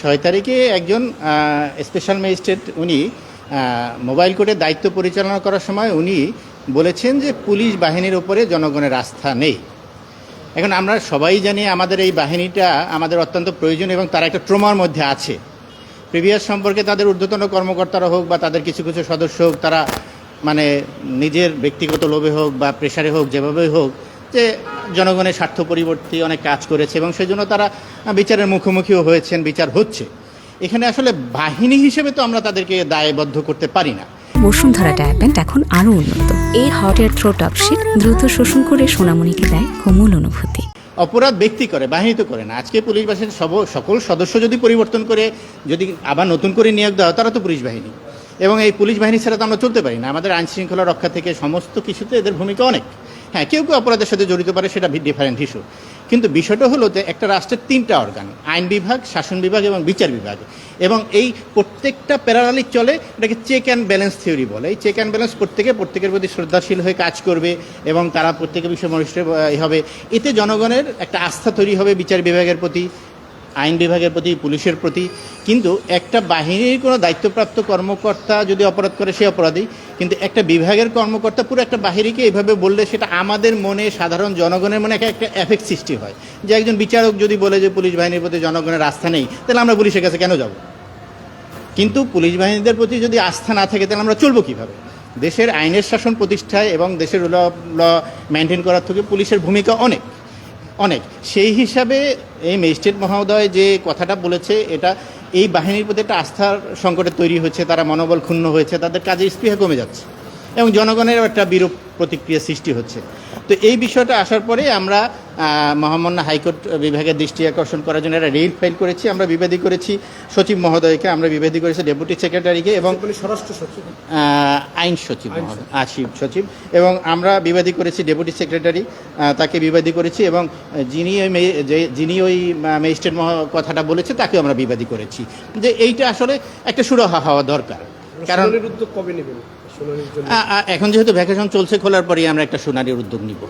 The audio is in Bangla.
6 তারিখে একজন স্পেশাল ম্যাজিস্ট্রেট উনি মোবাইল কোর্টের দায়িত্ব পরিচালনা করার সময় উনি বলেছেন যে পুলিশ বাহিনীর উপরে জনগণের আস্থা নেই। এখন আমরা সবাই জানি আমাদের এই বাহিনীটা আমাদের অত্যন্ত প্রয়োজন এবং তারা একটা ট্রমার মধ্যে আছে। প্রিভিয়াস সম্পর্কে তাদের ঊর্ধ্বতন কর্মকর্তারা হোক বা তাদের কিছু কিছু সদস্য হোক, তারা মানে নিজের ব্যক্তিগত লোভে হোক বা প্রেশারে হোক, যেভাবেই হোক, যে জনগণের স্বার্থ পরিবর্তী অনেক কাজ করেছে এবং সেই জন্য তারা বিচারের মুখোমুখিও হয়েছেন, বিচার হচ্ছে। এখানে আসলে বাহিনী হিসেবে তো আমরা তাদেরকে দায়বদ্ধ করতে পারি না। বসুন্ধরা ডায়াপেন্ট এখন আরও উন্নত। এই হট এয়ার থ্রো টপশিট দ্রুত শোষণ করে সোনামণিকে দেয় কোমল অনুভূতি। অপরাধ ব্যক্তি করে, বাহিনী তো করে না। আজকে পুলিশ বাহিনীর সকল সদস্য যদি পরিবর্তন করে যদি আবার নতুন করে নিয়োগ দেওয়া হয়, তারা তো পুলিশ বাহিনী, এবং এই পুলিশ বাহিনী ছাড়া তো আমরা চলতে পারি না। আমাদের আইন শৃঙ্খলা রক্ষা থেকে সমস্ত কিছুতে এদের ভূমিকা অনেক। হ্যাঁ, কেউ কেউ অপরাধের সাথে জড়িত পারে, সেটা ডিফারেন্ট ইস্যু। কিন্তু বিষয়টা হলো যে একটা রাষ্ট্রের 3টা অর্গান, আইন বিভাগ, শাসন বিভাগ এবং বিচার বিভাগ, এবং এই প্রত্যেকটা প্যারালালিক চলে। এটাকে চেক অ্যান্ড ব্যালেন্স থিওরি বলে। এই চেক অ্যান্ড ব্যালেন্স প্রত্যেকের প্রতি শ্রদ্ধাশীল হয়ে কাজ করবে এবং তারা প্রত্যেকের বিষয়ে মনিষ্ঠ হবে। এতে জনগণের একটা আস্থা তৈরি হবে বিচার বিভাগের প্রতি, আইন বিভাগের প্রতি, পুলিশের প্রতি। কিন্তু একটা বাহিনীর কোনো দায়িত্বপ্রাপ্ত কর্মকর্তা যদি অপরাধ করে, সে অপরাধী। কিন্তু একটা বিভাগের কর্মকর্তা পুরো একটা বাহিনীকে এইভাবে বললে সেটা আমাদের মনে, সাধারণ জনগণের মনে একটা এফেক্ট সৃষ্টি হয়। যে একজন বিচারক যদি বলে যে পুলিশ বাহিনীর প্রতি জনগণের আস্থা নেই, তাহলে আমরা পুলিশের কাছে কেন যাব? কিন্তু পুলিশ বাহিনীদের প্রতি যদি আস্থা না থাকে, তাহলে আমরা চলবো কীভাবে? দেশের আইনের শাসন প্রতিষ্ঠায় এবং দেশের রুল অফ ল মেনটেন করার থেকে পুলিশের ভূমিকা অনেক। সেই হিসাবে এই ম্যাজিস্ট্রেট মহোদয় যে কথাটা বলেছে, এটা এই বাহিনীর প্রতি একটা আস্থার সংকটে তৈরি হয়েছে। তারা মনোবল ক্ষুণ্ণ হয়েছে, তাদের কাজে স্পৃহা কমে যাচ্ছে এবং জনগণের একটা বিরূপ প্রতিক্রিয়া সৃষ্টি হচ্ছে। তো এই বিষয়টা আসার পরে আমরা মহামান্য হাইকোর্ট বিভাগের দৃষ্টি আকর্ষণ করার জন্য একটা রিট ফাইল করেছি। আমরা বিবাদী করেছি সচিব মহোদয়কে, আমরা বিবাদী করেছি ডেপুটি সেক্রেটারিকে এবং স্বরাষ্ট্র সচিব, আইন সচিব মহোদয়, সচিব, এবং আমরা বিবাদী করেছি ডেপুটি সেক্রেটারি, তাকে বিবাদী করেছি, এবং যিনি ওই ম্যাজিস্ট্রেট কথাটা বলেছে তাকেও আমরা বিবাদী করেছি যে এইটা আসলে একটা সুরাহা হওয়া দরকার। কারণ উদ্যোগ কবে নেবেন? এখন যেহেতু ভ্যাকেশন চলছে, খোলার পরেই আমরা একটা শুনানির উদ্যোগ নিব।